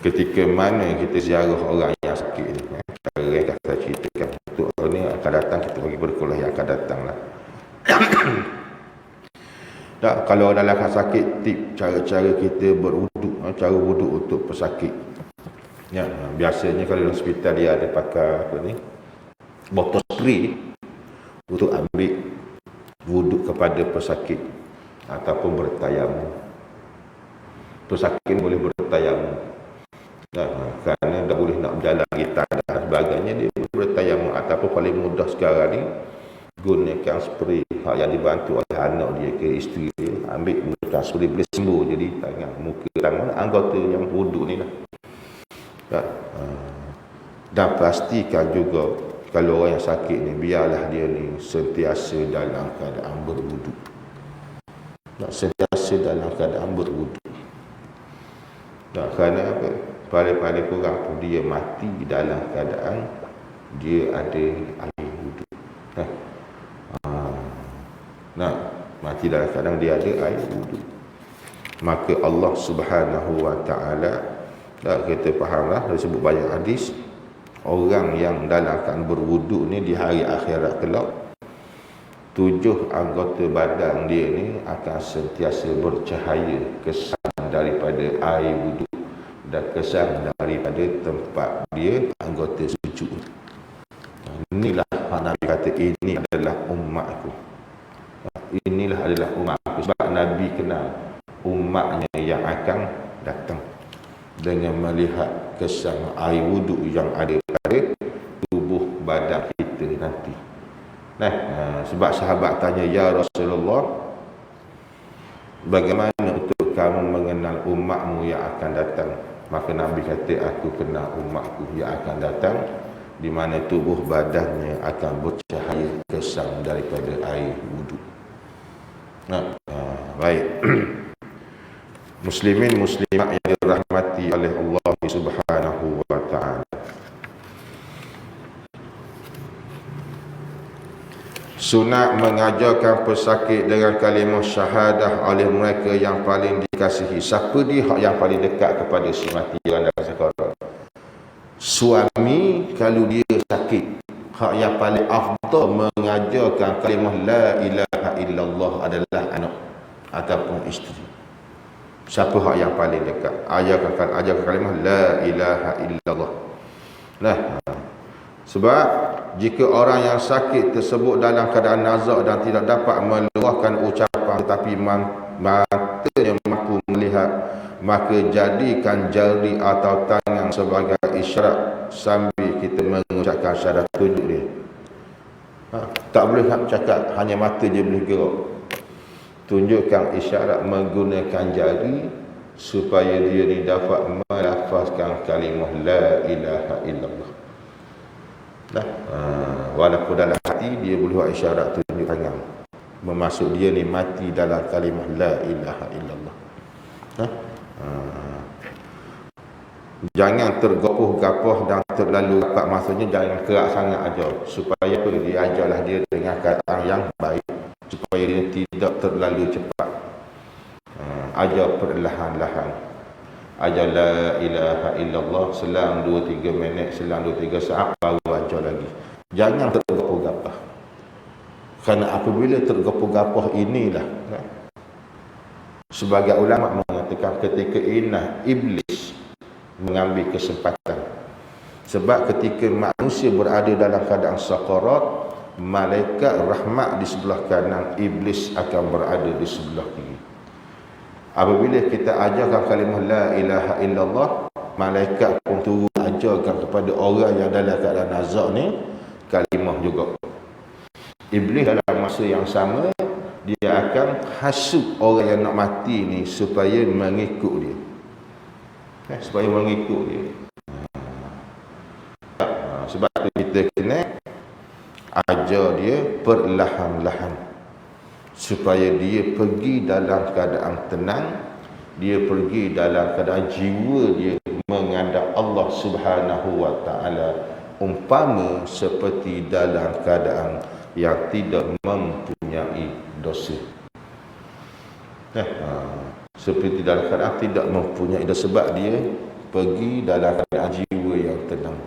Ketika mana kita ziarah orang yang sakit ni, cara yang kita ceritakan untuk orang ni akan datang, kita bagi berkulah yang akan datang lah. Tak, kalau dalam sakit, tip cara-cara kita berwuduk, cara wuduk untuk pesakit. Ya, biasanya kalau di hospital dia ada pakai apa ni, botol spray untuk ambil wuduk kepada pesakit ataupun bertayamum. Pesakit boleh bertayamum. Nah, kerana dah boleh nak berjalan kita dan sebagainya, dia bertayamum. Ataupun paling mudah sekarang ni, gunakan spray yang dibantu oleh anak dia ke isteri dia, ambil gunakan spray, boleh sembuh jadi tangan, muka, tangan anggota yang wuduk ni lah. Dan pastikan juga kalau orang yang sakit ni, biarlah dia ni sentiasa dalam keadaan berwuduk. Sentiasa dalam keadaan berwuduk. Kerana apa? Pada kurang pun dia mati dalam keadaan dia ada air wuduk. Mati dalam keadaan dia ada air wuduk. Maka Allah Subhanahu wa taala, kita fahamlah, disebut banyak hadis, orang yang dalam keadaan berwuduk ni di hari akhirat kelak, 7 anggota badan dia ni akan sentiasa bercahaya, kesan daripada air wuduk dan kesan daripada tempat dia anggota sujud. Inilah Nabi kata, ini adalah umatku. Inilah adalah umatku. Sebab Nabi kenal umatnya yang akan datang dengan melihat kesan air wuduk yang ada pada tubuh badan kita nanti. Sebab sahabat tanya, ya Rasulullah, bagaimana untuk kamu mengenal umatmu yang akan datang? Maka Nabi kata, aku kenal umatku yang akan datang, di mana tubuh badannya akan bercahaya kesan daripada air wuduk. Baik. Muslimin muslimat yang dirahmati oleh Allah Subhanahu wa taala. Sunat mengajarkan pesakit dengan kalimah syahadah oleh mereka yang paling dikasihi. Siapa dia yang paling dekat kepada si mati yang dalam sekarat? Suami kalau dia sakit, hak yang paling afdal mengajarkan kalimah la ilaha illallah adalah anak ataupun isteri. Siapa hak yang paling dekat? Ajarkan kalimah la ilaha illallah. Nah, sebab jika orang yang sakit tersebut dalam keadaan nazak dan tidak dapat meluahkan ucapan tetapi matanya mampu melihat, maka jadikan jari atau tangan sebagai isyarat sambil kita mengucapkan syahadat tunjuk dia. Tak boleh nak cakap, hanya mata je boleh gerak. Tunjukkan isyarat menggunakan jari supaya dia ni dapat melafazkan kalimah la ilaha illallah. Nah, walaupun dalam hati dia boleh buat isyarat tunjuk tangan, bermaksud dia ni mati dalam kalimah la ilaha illallah. Jangan tergopoh-gapoh dan terlalu rapat, maksudnya jangan kerak sangat aja, supaya apa, diajarlah dia dengan keadaan yang baik, supaya dia tidak terlalu cepat. Ajar perlahan-lahan, ajar la ilaha illallah, selang 2-3 minit, selang 2-3 saat baru ajar lagi. Jangan tergopoh-gapoh, kerana apabila tergopoh-gapoh inilah, sebagai ulama mengatakan, ketika inah iblis mengambil kesempatan. Sebab ketika manusia berada dalam keadaan sakarat, malaikat rahmat di sebelah kanan, iblis akan berada di sebelah kiri. Apabila kita ajarkan kalimah la ilaha illallah, malaikat pun turun ajarkan kepada orang yang dalam keadaan nazak ni kalimah juga. Iblis dalam masa yang sama, dia akan hasut orang yang nak mati ni supaya mengikut dia, supaya mengikut dia. Sebab tu kita kena ajar dia perlahan-lahan, supaya dia pergi dalam keadaan tenang, dia pergi dalam keadaan jiwa dia menghadap Allah Subhanahu wa taala, umpama seperti dalam keadaan yang tidak mempunyai dosa. Seperti dalam keadaan tidak mempunyai dosa, sebab dia pergi dalam keadaan jiwa yang tenang.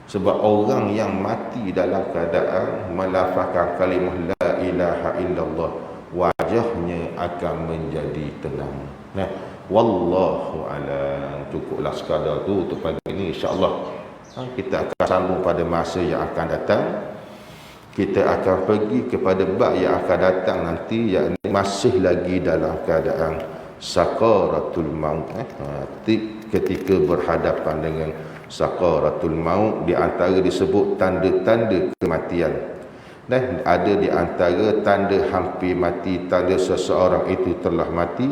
Sebab orang yang mati dalam keadaan melafazkan kalimah la ilaha illallah, wajahnya akan menjadi tenang. Wallahu a'lam. Cukuplah sekadar tu untuk pagi ini, insya-Allah. Kita akan sambung pada masa yang akan datang. Kita akan pergi kepada bab yang akan datang nanti, yakni masih lagi dalam keadaan sakaratul maut. Ketika berhadapan dengan sakaratul maut, di antara disebut tanda-tanda kematian, dan ada di antara tanda hampir mati, tanda seseorang itu telah mati,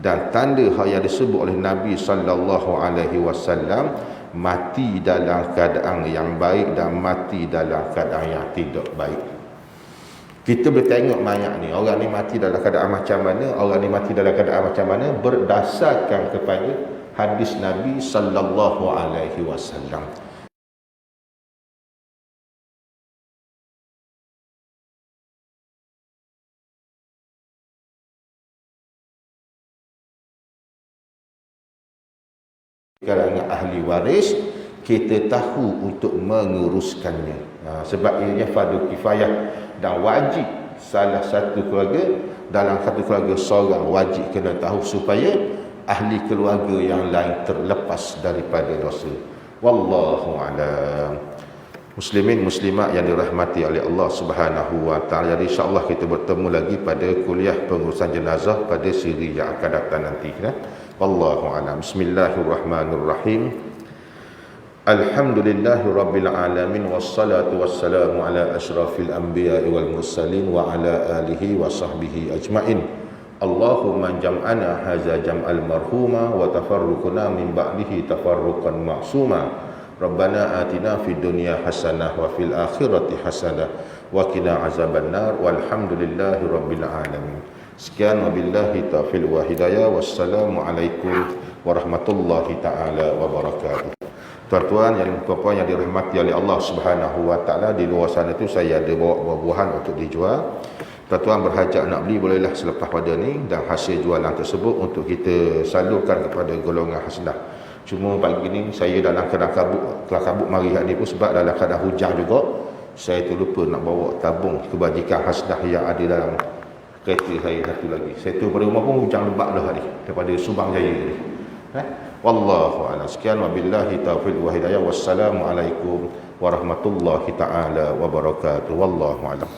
dan tanda yang disebut oleh Nabi sallallahu alaihi wasallam, mati dalam keadaan yang baik dan mati dalam keadaan yang tidak baik. Kita boleh tengok mayat ni, orang ni mati dalam keadaan macam mana, orang ni mati dalam keadaan macam mana, berdasarkan kepada hadis Nabi sallallahu alaihi wasallam. Kalangan ahli waris, kita tahu untuk menguruskannya. Sebab ianya fardu kifayah dan wajib salah satu keluarga, dalam satu keluarga seorang wajib kena tahu, supaya ahli keluarga yang lain terlepas daripada dosa. Wallahu a'lam. Muslimin muslimat yang dirahmati oleh Allah Subhanahu wa taala. Jadi insya-Allah kita bertemu lagi pada kuliah pengurusan jenazah pada siri yang akan datang nanti. Wallahu a'lam. Bismillahirrahmanirrahim. Alhamdulillahirabbil alamin, wassalatu wassalamu ala asyrafil anbiya'i wal mursalin wa ala alihi wa sahbihi ajmain. Allahumma jam'ana hadza jam'al marhuma wa tafarruqna min ba'dihi tafarruqan ma'suma. Rabbana atina fid dunya hasanah wa fil akhirati hasanah wa qina azabannar, walhamdulillahi rabbil alamin. Sekian, wabillahi taufiq wa hidayah. Wassalamualaikum warahmatullahi taala wabarakatuh. Tuan-tuan yang puan-puan yang dirahmati oleh Allah Subhanahu wa taala, di luar sana tu saya ada bawa buah-buahan untuk dijual. Tuan-tuan berhajat nak beli, bolehlah selepas pada ni, dan hasil jualan tersebut untuk kita salurkan kepada golongan hasnah. Cuma pagi ni saya dalam keadaan kabut mari hari ni pun, sebab dalam keadaan hujan juga, saya terlupa nak bawa tabung kebajikan hasnah yang ada dalam kereta saya satu lagi. Saya tu pada rumah pun hujan lebat dah hari daripada Subang Jaya tadi. Wallahu a'lam. Sekian, wabillahi taufiq wa hidayah. Wassalamualaikum warahmatullahi taala wabarakatuh. Wallahu a'lam.